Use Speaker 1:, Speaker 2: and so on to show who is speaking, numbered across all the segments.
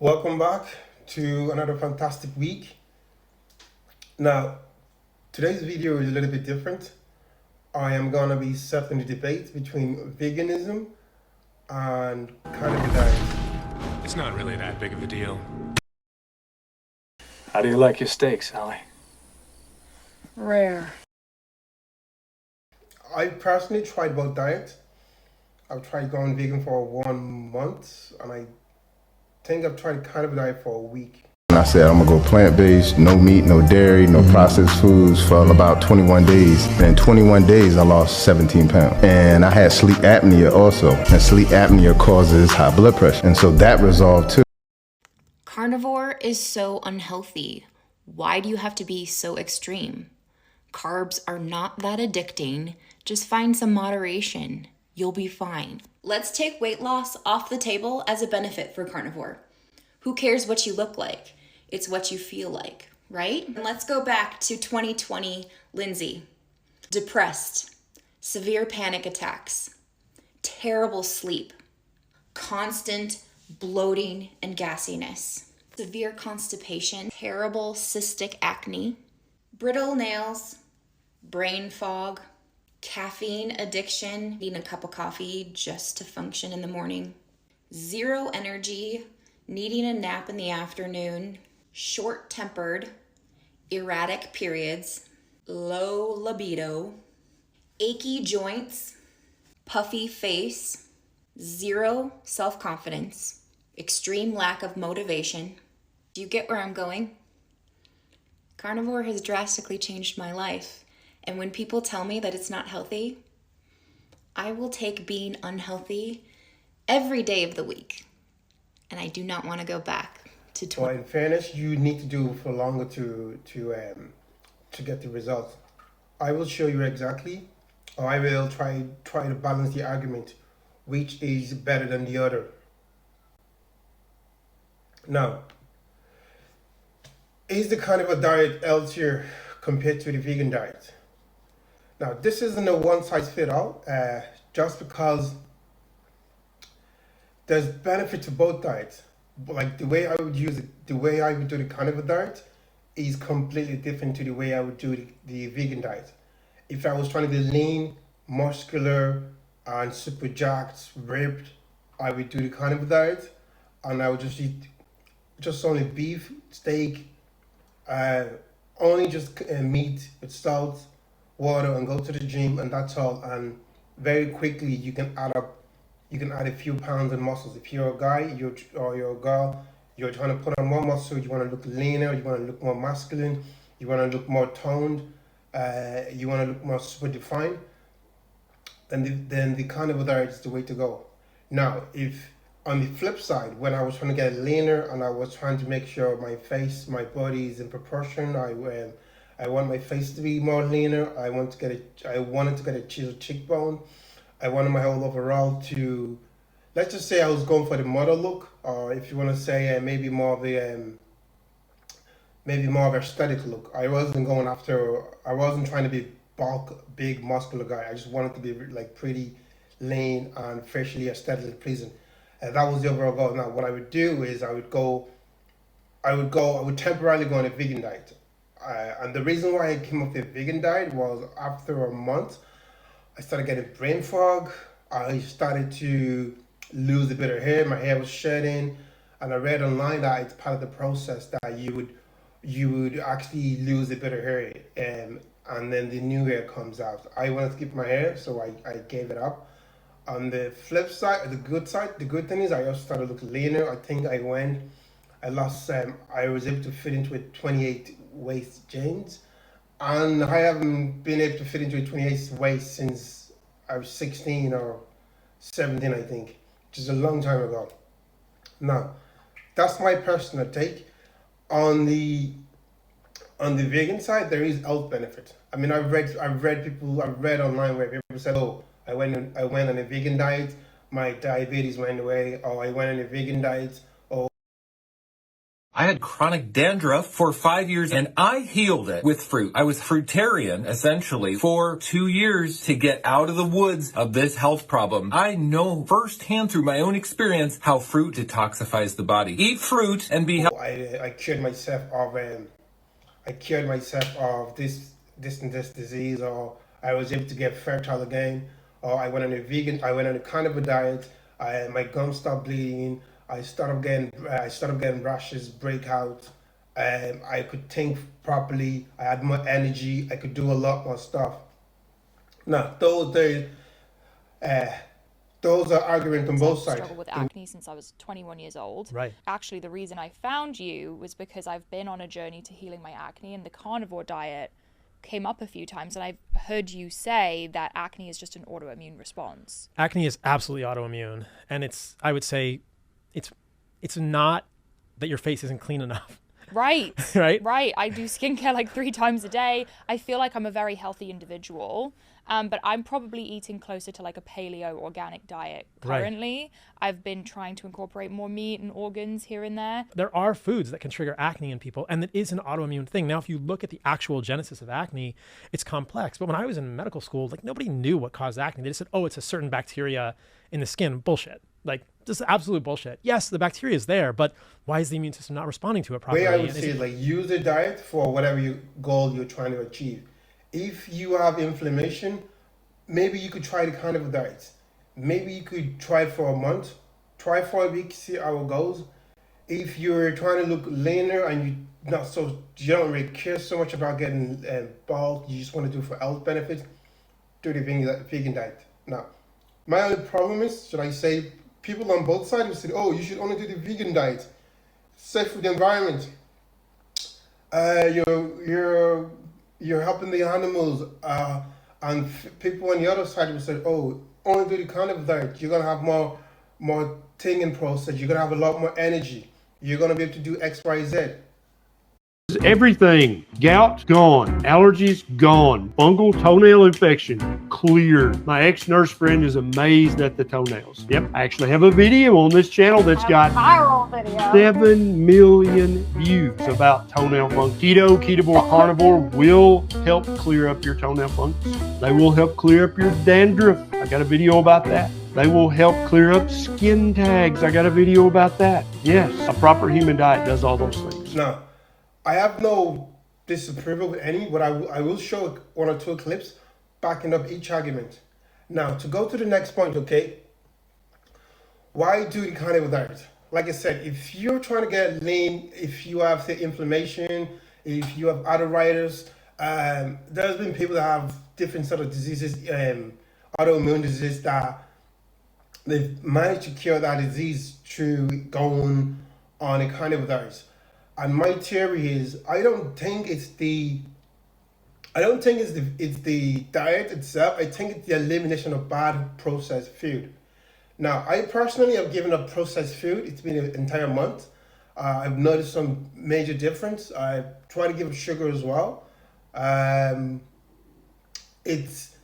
Speaker 1: Welcome back to another fantastic week. Now, today's video is a little bit different. I am gonna be settling the debate between veganism and carnivore diet.
Speaker 2: It's not really that big of a deal.
Speaker 3: How do you like your steaks, Allie?
Speaker 4: Rare.
Speaker 1: I personally tried both diets. I've tried going vegan for 1 month, and I think I've tried carnivore diet for a week.
Speaker 5: I said I'm gonna go plant-based, no meat, no dairy, no processed foods for about 21 days. And in 21 days, I lost 17 pounds. And I had sleep apnea also. And sleep apnea causes high blood pressure. And so that resolved too.
Speaker 6: Carnivore is so unhealthy. Why do you have to be so extreme? Carbs are not that addicting. Just find some moderation. You'll be fine. Let's take weight loss off the table as a benefit for carnivore. Who cares what you look like? It's what you feel like, right? And let's go back to 2020 Lindsay. Depressed, severe panic attacks, terrible sleep, constant bloating and gassiness, severe constipation, terrible cystic acne, brittle nails, brain fog, caffeine addiction, needing a cup of coffee just to function in the morning, zero energy, needing a nap in the afternoon, short-tempered, erratic periods, low libido, achy joints, puffy face, zero self-confidence, extreme lack of motivation. Do you get where I'm going? Carnivore has drastically changed my life, and when people tell me that it's not healthy, I will take being unhealthy every day of the week, and I do not want to go back to
Speaker 1: Well, in fairness, you need to do for longer to get the results. I will show you exactly, or I will try to balance the argument, which is better than the other. Now, is the carnivore diet healthier compared to the vegan diet? Now, this isn't a one-size-fits-all, just because there's benefit to both diets. But like the way I would use it, the way I would do the carnivore diet is completely different to the way I would do the vegan diet. If I was trying to be lean, muscular, and super jacked, ripped, I would do the carnivore diet, and I would just eat just only beef, steak, only just meat with salt, water, and go to the gym, and that's all. And very quickly you can add a few pounds in muscles. If you're a guy, you're a girl, you're trying to put on more muscle, you want to look leaner, you want to look more masculine, you want to look more toned, you want to look more super defined, then the carnivore diet is the way to go. Now, if on the flip side, when I was trying to get leaner and I was trying to make sure my face, my body is in proportion, I want my face to be more leaner. I wanted to get a chiseled cheekbone. I wanted my whole overall to, let's just say I was going for the model look, or if you want to say maybe more of aesthetic look. I wasn't trying to be bulk, big, muscular guy. I just wanted to be like pretty lean and facially aesthetically pleasing. And that was the overall goal. Now, what I would do is I would temporarily go on a vegan diet. And the reason why I came up with a vegan diet was after a month, I started getting brain fog. I started to lose a bit of hair. My hair was shedding, and I read online that it's part of the process that you would actually lose a bit of hair, and then the new hair comes out. I wanted to keep my hair, so I gave it up. On the flip side, the good thing is I also started looking leaner. I think I was able to fit into a 28 waist jeans. And I haven't been able to fit into a 28 waist since I was 16 or 17, I think, which is a long time ago. Now, that's my personal take. On the vegan side, there is health benefit. I mean, I've read online where people said, "Oh, I went on a vegan diet, my diabetes went away," or "I went on a vegan diet."
Speaker 3: I had chronic dandruff for 5 years and I healed it with fruit. I was fruitarian essentially for 2 years to get out of the woods of this health problem. I know firsthand through my own experience how fruit detoxifies the body. Eat fruit and be healthy.
Speaker 1: I cured myself of this disease, or I was able to get fertile again, or I went on a carnivore diet. My gums stopped bleeding. I started getting rashes, breakout. I could think properly. I had more energy. I could do a lot more stuff. Now, those are arguments on both sides.
Speaker 4: I've struggled with acne since I was 21 years old.
Speaker 7: Right.
Speaker 4: Actually, the reason I found you was because I've been on a journey to healing my acne, and the carnivore diet came up a few times, and I've heard you say that acne is just an autoimmune response.
Speaker 7: Acne is absolutely autoimmune, and I would say it's not that your face isn't clean enough.
Speaker 4: Right.
Speaker 7: Right.
Speaker 4: I do skincare like 3 times a day. I feel like I'm a very healthy individual, but I'm probably eating closer to like a paleo organic diet currently. Right. I've been trying to incorporate more meat and organs here and there.
Speaker 7: There are foods that can trigger acne in people, and it is an autoimmune thing. Now, if you look at the actual genesis of acne, it's complex. But when I was in medical school, like nobody knew what caused acne. They just said, oh, it's a certain bacteria in the skin. Bullshit. Like, just absolute bullshit. Yes, the bacteria is there, but why is the immune system not responding to it properly?
Speaker 1: The way I would say is like use a diet for whatever goal you're trying to achieve. If you have inflammation, maybe you could try the carnivore diet. Maybe you could try it for a month, try for a week, see how it goes. If you're trying to look leaner and you don't really care so much about getting bald, you just want to do it for health benefits, do the vegan diet. Now, my only problem is, should I say, people on both sides have said, oh, you should only do the vegan diet. Safe for the environment. You're helping the animals. And people on the other side will say, oh, only do the carnivore diet. You're going to have more thinking process. You're going to have a lot more energy. You're going to be able to do X, Y, Z.
Speaker 8: Everything. Gout, gone. Allergies, gone. Fungal toenail infection, clear. My ex-nurse friend is amazed at the toenails. Yep, I actually have a video on this channel that's got
Speaker 9: viral video.
Speaker 8: 7 million views about toenail fungus. Carnivore, Carnivore will help clear up your toenail fungus. They will help clear up your dandruff. I got a video about that. They will help clear up skin tags. I got a video about that. Yes, a proper human diet does all those things.
Speaker 1: Now, I have no disapproval with any, but I will show 1 or 2 clips backing up each argument. Now, to go to the next point, okay? Why do the carnivore diet? Like I said, if you're trying to get lean, if you have, say, inflammation, if you have arthritis, there's been people that have different sort of diseases, autoimmune disease, that they've managed to cure that disease through going on a carnivore diet. And my theory is, I don't think it's the diet itself. I think it's the elimination of bad processed food. Now, I personally have given up processed food. It's been an entire month. I've noticed some major difference. I try to give up sugar as well. It's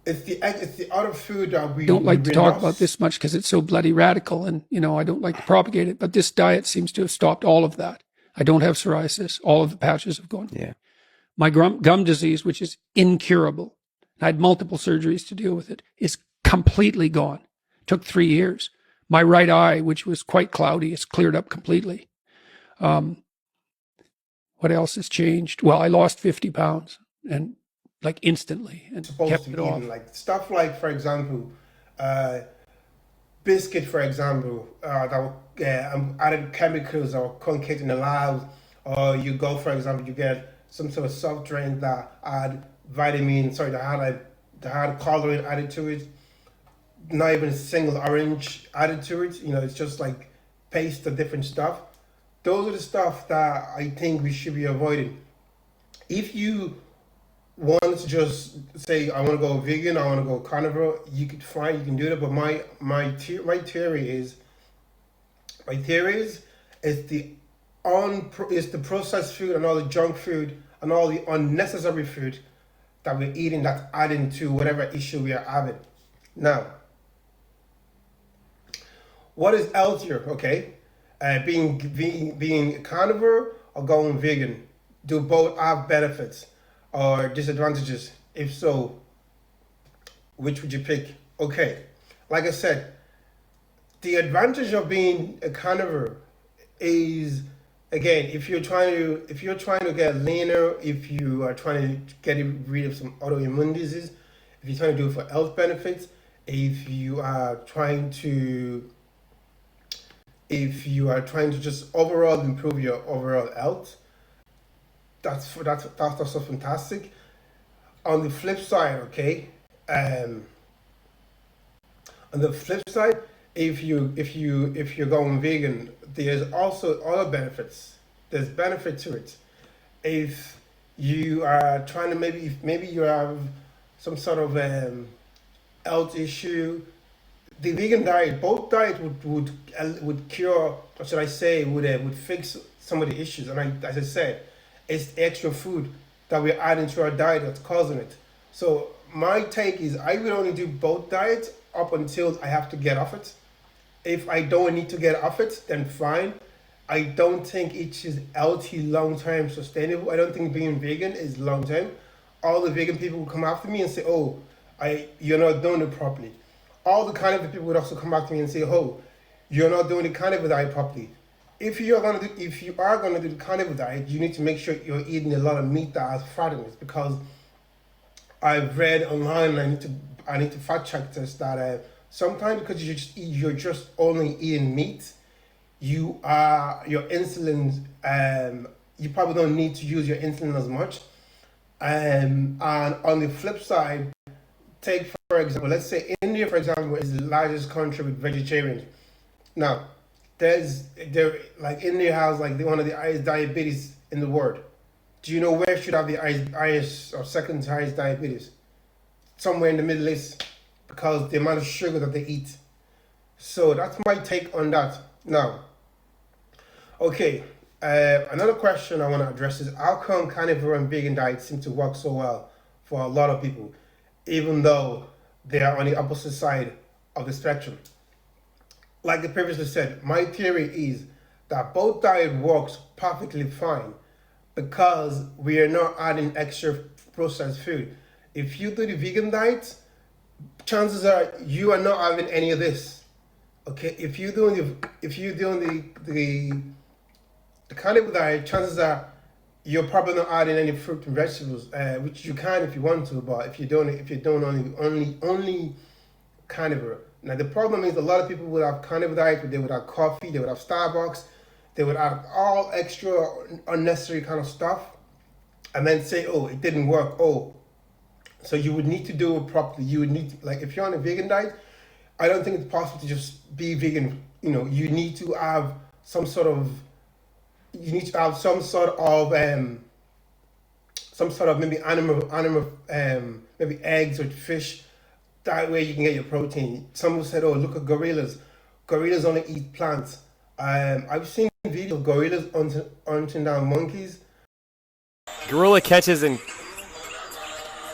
Speaker 1: the other food that we
Speaker 10: don't like to talk about this much because it's so bloody radical, and I don't like to propagate it. But this diet seems to have stopped all of that. I don't have psoriasis. All of the patches have gone.
Speaker 11: Yeah.
Speaker 10: My gum disease, which is incurable, I had multiple surgeries to deal with it, is completely gone. Took 3 years. My right eye, which was quite cloudy, is cleared up completely. What else has changed? Well, I lost 50 pounds and like instantly and kept it off.
Speaker 1: Like stuff like, for example, biscuit, for example, that added chemicals or concrete in the lab, or you go, for example, you get some sort of soft drink that had that had coloring added to it, not even a single orange added to it. It's just like paste of different stuff. Those are the stuff that I think we should be avoiding. If you want to just say, I want to go vegan, I want to go carnivore, you can do that. But my theory is it's the processed food and all the junk food and all the unnecessary food that we're eating that's adding to whatever issue we are having. Now, what is healthier? Okay, Being a carnivore or going vegan, do both have benefits or disadvantages? If so, which would you pick? Okay, like I said, the advantage of being a carnivore is, again, if you're trying to get leaner, if you are trying to get rid of some autoimmune disease, if you're trying to do it for health benefits, if you are trying to just overall improve your overall health, that's also fantastic. On the flip side, okay, on the flip side, if you're going vegan, there's also other benefits. There's benefit to it. If you are trying to maybe you have some sort of health issue, the vegan diet, both diets would cure, or should I say, would fix some of the issues. And as I said, it's the extra food that we're adding to our diet that's causing it. So my take is I would only do both diets up until I have to get off it. If I don't need to get off it, then fine. I don't think it is healthy, long-term, sustainable. I don't think being vegan is long-term. All the vegan people will come after me and say, oh, you're not doing it properly. All the carnivore people would also come back to me and say, oh, you're not doing the carnivore diet properly. If you are gonna do the carnivore diet, you need to make sure you're eating a lot of meat that has fat in it, because I've read online, I need to fact check this, that sometimes because you're just only eating meat, your insulin, you probably don't need to use your insulin as much. And on the flip side, take for example, let's say India, for example, is the largest country with vegetarians. Now, India has one of the highest diabetes in the world. Do you know where should have the highest or second highest diabetes? Somewhere in the Middle East, because the amount of sugar that they eat. So that's my take on that. Now, okay, another question I want to address is, how come carnivore and vegan diets seem to work so well for a lot of people, even though they are on the opposite side of the spectrum? Like I previously said, my theory is that both diet works perfectly fine because we are not adding extra processed food. If you do the vegan diet, chances are you are not having any of this. Okay, if you're doing the carnivore diet, chances are you're probably not adding any fruit and vegetables, which you can if you want to, but if you don't only carnivore. Now the problem is a lot of people would have carnivore diet, they would have coffee, they would have Starbucks, they would have all extra unnecessary kind of stuff, and then say, oh, it didn't work. Oh, so you would need to do it properly. You would need to, if you're on a vegan diet, I don't think it's possible to just be vegan. You need to have some sort of maybe animal maybe eggs or fish. That way you can get your protein. Someone said, oh, look at gorillas. Gorillas only eat plants. I've seen videos of gorillas hunting down monkeys.
Speaker 9: Gorilla catches and...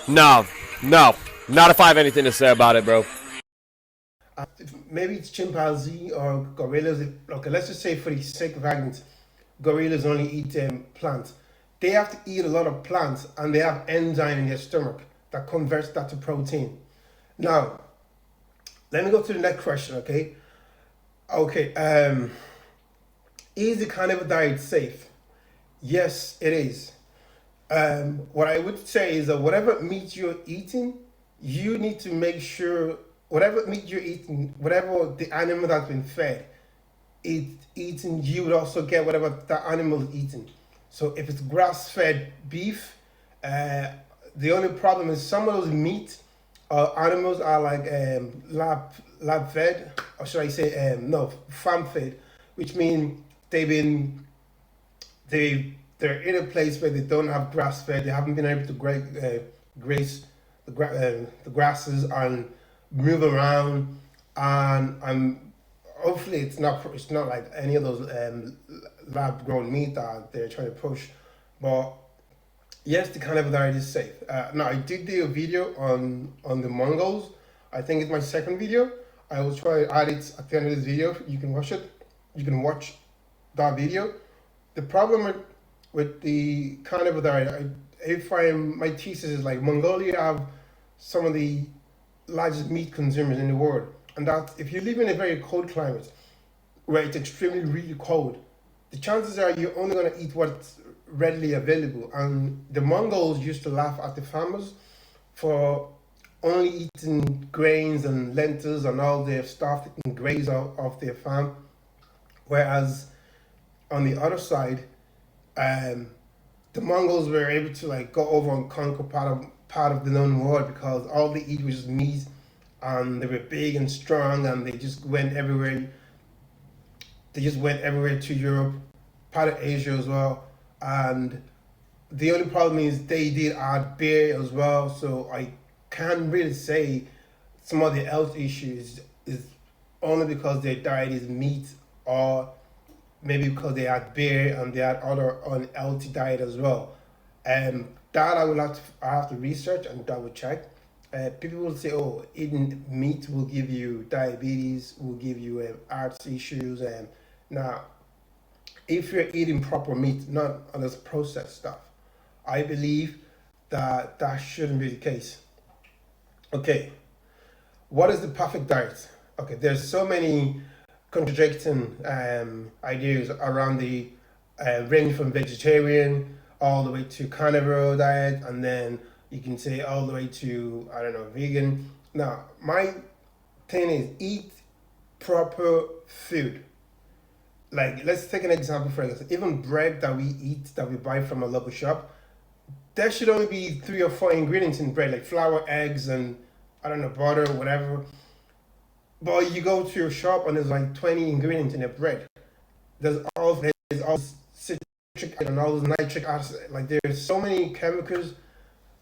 Speaker 9: No. Not if I have anything to say about it, bro.
Speaker 1: Maybe it's chimpanzee or gorillas. Okay, let's just say for the sake of argument, gorillas only eat plants. They have to eat a lot of plants, and they have enzyme in their stomach that converts that to protein. Now, let me go to the next question, okay? Okay, is the carnivore diet safe? Yes, it is. What I would say is that whatever meat you're eating, you need to make sure whatever meat you're eating, whatever the animal that's been fed, it's eating, you would also get whatever the animal is eating. So if it's grass-fed beef, the only problem is some of those meat animals are lab-fed, or should I say, farm-fed, which means they're in a place where they don't have grass-fed. They haven't been able to graze the grasses and move around, and hopefully it's not like any of those lab-grown meat that they're trying to push. But yes, the carnivore diet is safe. Now, I did do a video on the Mongols. I think it's my second video. I will try to add it at the end of this video. You can watch it. You can watch that video. The problem with the carnivore diet, my thesis is like Mongolia have some of the largest meat consumers in the world, and that if you live in a very cold climate where it's extremely really cold, the chances are you're only going to eat what's readily available. And the Mongols used to laugh at the farmers for only eating grains and lentils and all their stuff that can graze off their farm, whereas on the other side, the Mongols were able to like go over and conquer part of the known world because all they eat was just meat, and they were big and strong, and they just went everywhere. They just went everywhere to Europe, part of Asia as well, and the only problem is they did add beer as well. So I can't really say some of the health issues is only because their diet is meat, or maybe because they had beer and they had other unhealthy diet as well. That I have to research and double check. People will say, oh, eating meat will give you diabetes, will give you heart issues. Now, if you're eating proper meat, not all this processed stuff, I believe that that shouldn't be the case. Okay, what is the perfect diet? Okay, there's so many contradicting ideas around the range from vegetarian all the way to carnivore diet, and then you can say all the way to, I don't know, vegan. Now, my thing is eat proper food. Like, let's take an example, for example. Even bread that we eat, that we buy from a local shop, there should only be 3 or 4 ingredients in bread, like flour, eggs, and I don't know, butter, whatever. But you go to your shop and there's like 20 ingredients in a bread. There's all citric acid and all those nitric acid. Like, there's so many chemicals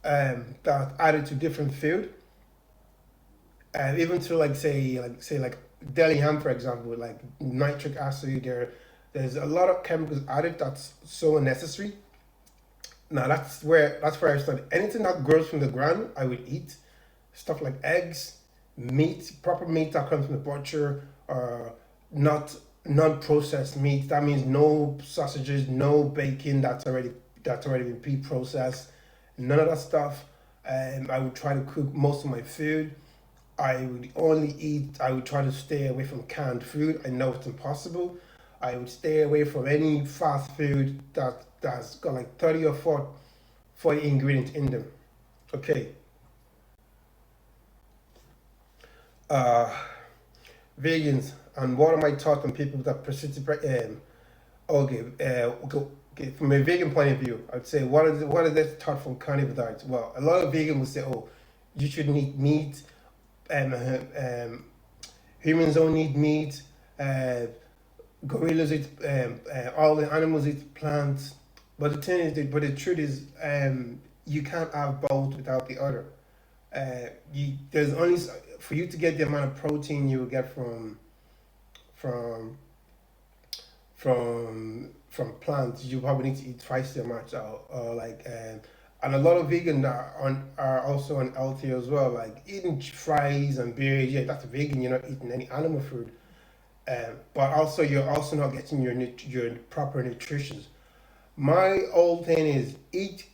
Speaker 1: that added to different food. Even to like deli ham, for example, like nitric acid. There's a lot of chemicals added that's so unnecessary. Now that's where I started. Anything that grows from the ground, I would eat. Stuff like eggs, meat, proper meat that comes from the butcher, not non-processed meat. That means no sausages, no bacon that's already been pre-processed. None of that stuff. I would try to cook most of my food. I would try to stay away from canned food. I know it's impossible. I would stay away from any fast food that's got like 30 or 40 ingredients in them. Okay. Vegans, and what are my thoughts on people that participate? Okay, from a vegan point of view, I'd say what are their thoughts from carnivore diets? Well, a lot of vegans will say, oh, you shouldn't eat meat. Humans don't eat meat. Gorillas eat. All the animals eat plants. But the truth is, you can't have both without the other. There's only for you to get the amount of protein you will get from plants. You probably need to eat twice the amount, and a lot of vegan are also unhealthy as well. Like eating fries and beers, yeah, that's vegan. You're not eating any animal food, but also you're also not getting your proper nutrition. My whole thing is eat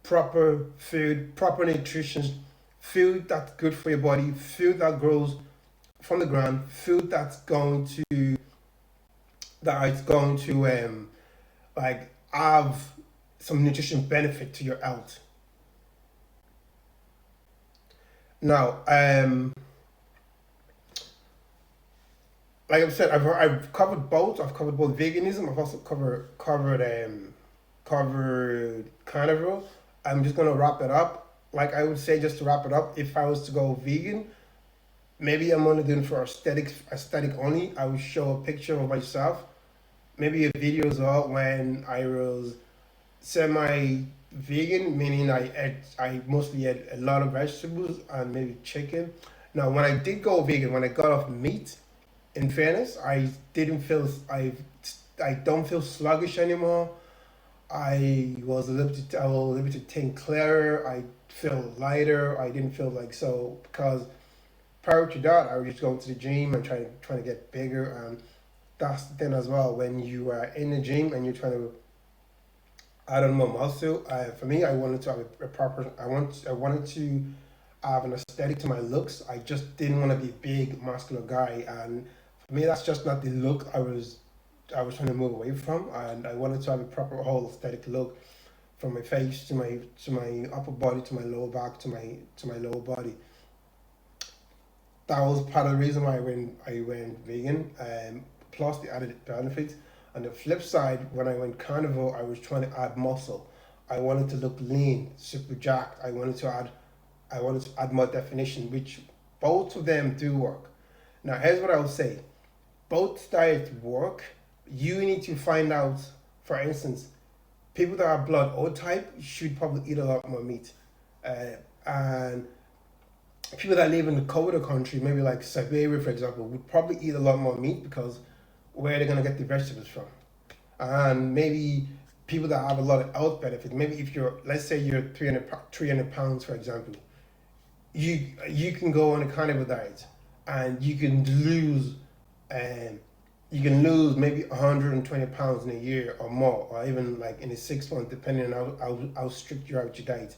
Speaker 1: proper food, proper nutrition, food that's good for your body, food that grows from the ground, food that's going to have some nutrition benefit to your health. Now, like I said, I've covered both. I've covered both veganism. I've also covered carnivore. I'm just gonna wrap it up. Like I would say, just to wrap it up, if I was to go vegan, maybe I'm only doing for aesthetic only. I would show a picture of myself, maybe a video as well when I was semi-vegan, meaning I mostly ate a lot of vegetables and maybe chicken. Now, when I did go vegan, when I got off meat, in fairness, I don't feel sluggish anymore. I was able to think clearer. I feel lighter. I didn't feel like so, because prior to that, I was just going to the gym and trying to get bigger, and that's the thing as well. When you are in the gym and you're trying to add on more muscle, for me, I wanted to have a proper. I wanted to have an aesthetic to my looks. I just didn't want to be a big muscular guy, and for me, that's just not the look I was trying to move away from. And I wanted to have a proper whole aesthetic look, from my face to my upper body to my lower back to my lower body. That was part of the reason why I went vegan, plus the added benefits. On the flip side, when I went carnivore, I was trying to add muscle. I wanted to look lean, super jacked. I wanted to add more definition, which both of them do work. Now, here's what I will say. Both diets work. You need to find out, for instance, people that are blood O type should probably eat a lot more meat. And people that live in the colder country, maybe like Siberia, for example, would probably eat a lot more meat, because where they're going to get the vegetables from. And maybe people that have a lot of health benefits, maybe if you're, let's say you're 300 pounds, for example, you can go on a carnivore diet and you can lose maybe 120 pounds in a year or more, or even like in a 6 months, depending on how strict you are with your diet.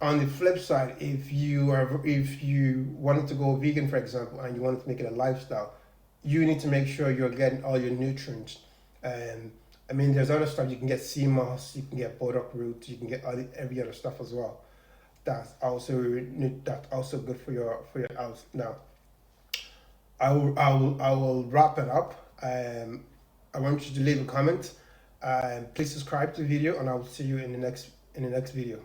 Speaker 1: On the flip side, if you wanted to go vegan, for example, and you wanted to make it a lifestyle, you need to make sure you're getting all your nutrients. I mean, there's other stuff. You can get sea moss, you can get burdock root, you can get every other stuff as well. That's also good for your health. Now, I will wrap it up. I want you to leave a comment. Please subscribe to the video, and I will see you in the next video.